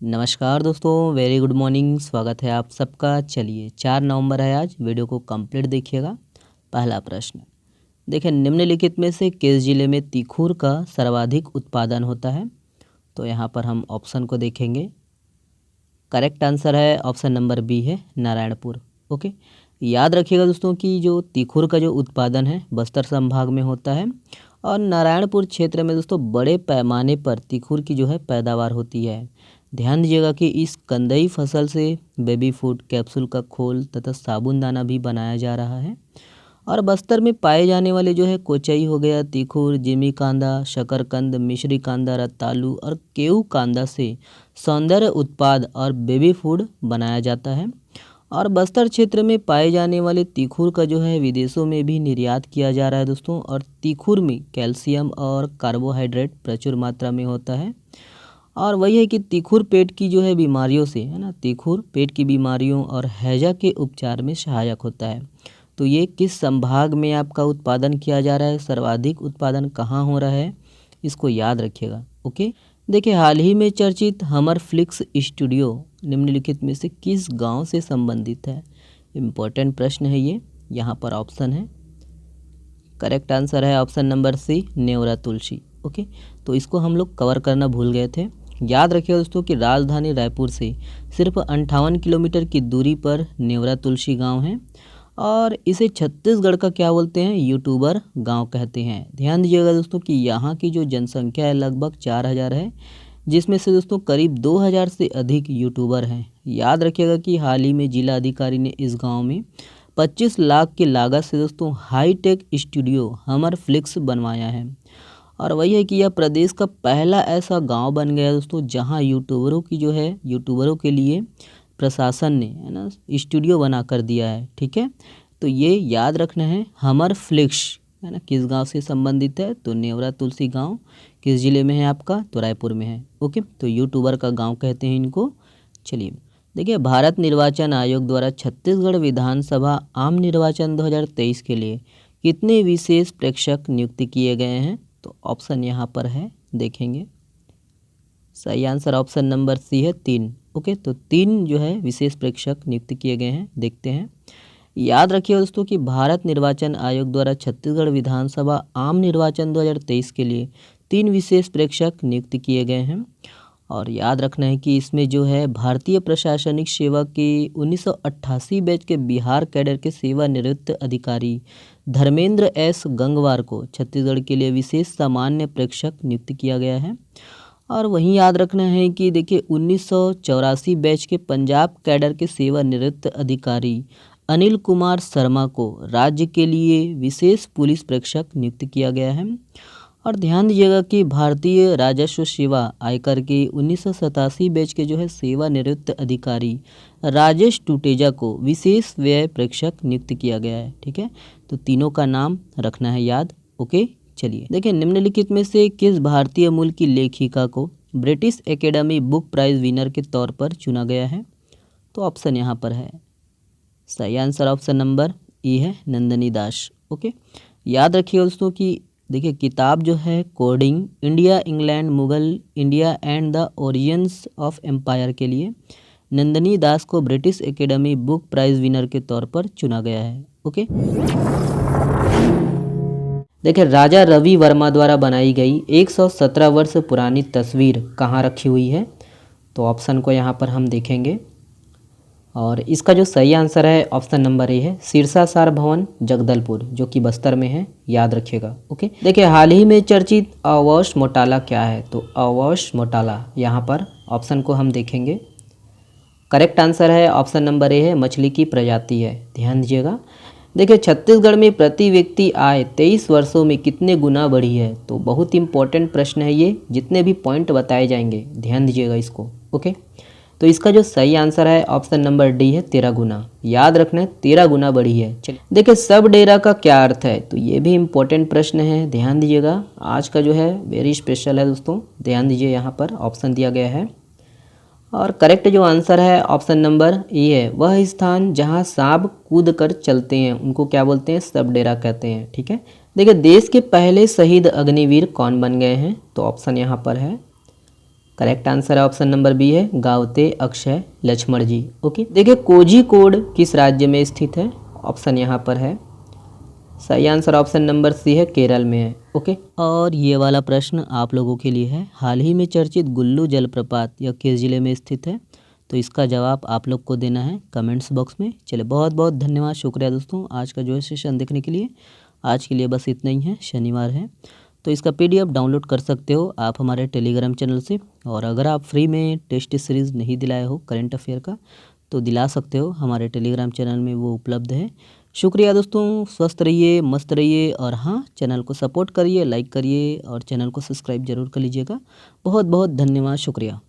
नमस्कार दोस्तों, very good morning. स्वागत है आप सबका। चलिए 4 नवंबर है आज, वीडियो को कंप्लीट देखिएगा। पहला प्रश्न देखिए, निम्नलिखित में से किस जिले में तीखूर का सर्वाधिक उत्पादन होता है? तो यहाँ पर हम ऑप्शन को देखेंगे। करेक्ट आंसर है ऑप्शन नंबर बी है नारायणपुर। ओके, याद रखिएगा दोस्तों कि जो तीखूर का जो उत्पादन है बस्तर संभाग में होता है और नारायणपुर क्षेत्र में दोस्तों बड़े पैमाने पर तीखूर की जो है पैदावार होती है। ध्यान दीजिएगा कि इस कंदई फसल से बेबी फूड, कैप्सूल का खोल तथा साबुन दाना भी बनाया जा रहा है। और बस्तर में पाए जाने वाले जो है कोचई हो गया, तीखूर, जिमी कांदा, शकरकंद, मिश्री कांदा, रतालू और केऊ कांदा से सौंदर्य उत्पाद और बेबी फूड बनाया जाता है। और बस्तर क्षेत्र में पाए जाने वाले तीखूर का जो है विदेशों में भी निर्यात किया जा रहा है दोस्तों। और तीखूर में कैल्शियम और कार्बोहाइड्रेट प्रचुर मात्रा में होता है। और वही है कि तीखूर पेट की जो है बीमारियों से, है ना, तीखूर पेट की बीमारियों और हैजा के उपचार में सहायक होता है। तो ये किस संभाग में आपका उत्पादन किया जा रहा है, सर्वाधिक उत्पादन कहाँ हो रहा है, इसको याद रखिएगा। ओके, देखिए हाल ही में चर्चित हमर फ्लिक्स स्टूडियो निम्नलिखित में से किस गांव से संबंधित है? इम्पोर्टेंट प्रश्न है ये। यहाँ पर ऑप्शन है, करेक्ट आंसर है ऑप्शन नंबर सी नेवरा तुलसी। ओके, तो इसको हम लोग कवर करना भूल गए थे। याद रखिए दोस्तों कि राजधानी रायपुर से सिर्फ 58 किलोमीटर की दूरी पर नेवरा तुलसी गांव है और इसे छत्तीसगढ़ का क्या बोलते हैं, यूट्यूबर गांव कहते हैं। ध्यान दीजिएगा दोस्तों कि यहाँ की जो जनसंख्या है लगभग 4000 है, जिसमें से दोस्तों करीब 2000 से अधिक यूट्यूबर हैं। याद रखिएगा कि हाल ही में जिला अधिकारी ने इस गाँव में 25 लाख की लागत से दोस्तों हाईटेक स्टूडियो हमर फ्लिक्स बनवाया है। और वही है कि यह प्रदेश का पहला ऐसा गांव बन गया दोस्तों जहां यूट्यूबरों की जो है, यूट्यूबरों के लिए प्रशासन ने, है ना, स्टूडियो बना कर दिया है। ठीक है, तो ये याद रखना है। हमर फ्लिक्स, है ना, किस गांव से संबंधित है? तो नेवरा तुलसी गांव किस जिले में है आपका? तो रायपुर में है। ओके, तो यूट्यूबर का गाँव कहते हैं इनको। चलिए देखिए, भारत निर्वाचन आयोग द्वारा छत्तीसगढ़ विधानसभा आम निर्वाचन 2023 के लिए कितने विशेष प्रेक्षक नियुक्त किए गए हैं? तो ऑप्शन यहाँ पर है, देखेंगे। सही आंसर ऑप्शन नंबर सी है 3। ओके, तो 3 जो है विशेष प्रेक्षक नियुक्त किए गए हैं। देखते हैं। याद रखिए दोस्तों कि भारत निर्वाचन आयोग द्वारा छत्तीसगढ़ विधानसभा आम निर्वाचन 2023 के लिए 3 विशेष प्रेक्षक नियुक्त किए गए हैं। और याद रखना है कि इसमें जो है भारतीय प्रशासनिक सेवा के 1988 बैच के बिहार कैडर के सेवानिवृत्त अधिकारी धर्मेंद्र एस गंगवार को छत्तीसगढ़ के लिए विशेष सामान्य प्रेक्षक नियुक्त किया गया है। और वहीं याद रखना है कि देखिए 1984 बैच के पंजाब कैडर के सेवानिवृत्त अधिकारी अनिल कुमार शर्मा को राज्य के लिए विशेष पुलिस प्रेक्षक नियुक्त किया गया है। और ध्यान दीजिएगा कि भारतीय राजस्व सेवा आयकर के 1987 बैच के जो है सेवानिवृत्त अधिकारी राजेश टुटेजा को विशेष व्यय प्रेक्षक नियुक्त किया गया है। ठीक है, तो तीनों का नाम रखना है याद। ओके, चलिए देखिए, निम्नलिखित में से किस भारतीय मूल की लेखिका को British Academy book prize winner के तौर पर चुना गया है? तो ऑप्शन यहाँ पर है, सही आंसर ऑप्शन नंबर ई है नंदनी दास। ओके, याद रखिए दोस्तों कि देखिए किताब जो है courting India England Mughal India and the origins of empire के लिए नंदनी दास को British Academy book prize winner के तौर पर चुना गया है। ओके, देखिए राजा रवि वर्मा द्वारा बनाई गई 117 वर्ष पुरानी तस्वीर कहाँ रखी हुई है? तो ऑप्शन को यहाँ पर हम देखेंगे और इसका जो सही आंसर है ऑप्शन नंबर ए है सिरसासार भवन जगदलपुर, जो कि बस्तर में है। याद रखिएगा। ओके, देखिए हाल ही में चर्चित अवॉश मोटाला क्या है? तो अवॉश मोटाला, यहाँ पर ऑप्शन को हम देखेंगे। करेक्ट आंसर है ऑप्शन नंबर ए है मछली की प्रजाति है। ध्यान दीजिएगा। देखिए छत्तीसगढ़ में प्रति व्यक्ति आय 23 वर्षों में कितने गुना बढ़ी है? तो बहुत इंपॉर्टेंट प्रश्न है ये, जितने भी पॉइंट बताए जाएंगे ध्यान दीजिएगा इसको। ओके, तो इसका जो सही आंसर है ऑप्शन नंबर डी है 13 गुना। याद रखना है 13 गुना बढ़ी है। चलिए देखिए, सब डेरा का क्या अर्थ है? तो ये भी इम्पोर्टेंट प्रश्न है, ध्यान दीजिएगा। आज का जो है वेरी स्पेशल है दोस्तों, ध्यान दीजिए। यहाँ पर ऑप्शन दिया गया है और करेक्ट जो आंसर है ऑप्शन नंबर ए है, वह स्थान जहाँ सांप कूद कर चलते हैं उनको क्या बोलते हैं? सब डेरा कहते हैं। ठीक है, देखिए देश के पहले शहीद अग्निवीर कौन बन गए हैं? तो ऑप्शन यहाँ पर है करेक्ट आंसर है ऑप्शन नंबर बी है गावते अक्षय लक्ष्मण जी। ओके, देखिए कोझिकोड किस राज्य में स्थित है? ऑप्शन यहाँ पर है, सही आंसर ऑप्शन नंबर सी है, केरल में है। ओके, और ये वाला प्रश्न आप लोगों के लिए है, हाल ही में चर्चित गुल्लू जलप्रपात यह किस जिले में स्थित है? तो इसका जवाब आप लोग को देना है कमेंट्स बॉक्स में। चलिए बहुत बहुत धन्यवाद, शुक्रिया दोस्तों आज का जो है सेशन देखने के लिए। आज के लिए बस इतना ही है, शनिवार है तो इसका PDF डाउनलोड कर सकते हो आप हमारे टेलीग्राम चैनल से। और अगर आप फ्री में टेस्ट सीरीज़ नहीं दिलाए हो करंट अफेयर का तो दिला सकते हो, हमारे टेलीग्राम चैनल में वो उपलब्ध है। शुक्रिया दोस्तों, स्वस्थ रहिए, मस्त रहिए और हाँ चैनल को सपोर्ट करिए, लाइक करिए और चैनल को सब्सक्राइब जरूर कर लीजिएगा। बहुत बहुत धन्यवाद, शुक्रिया।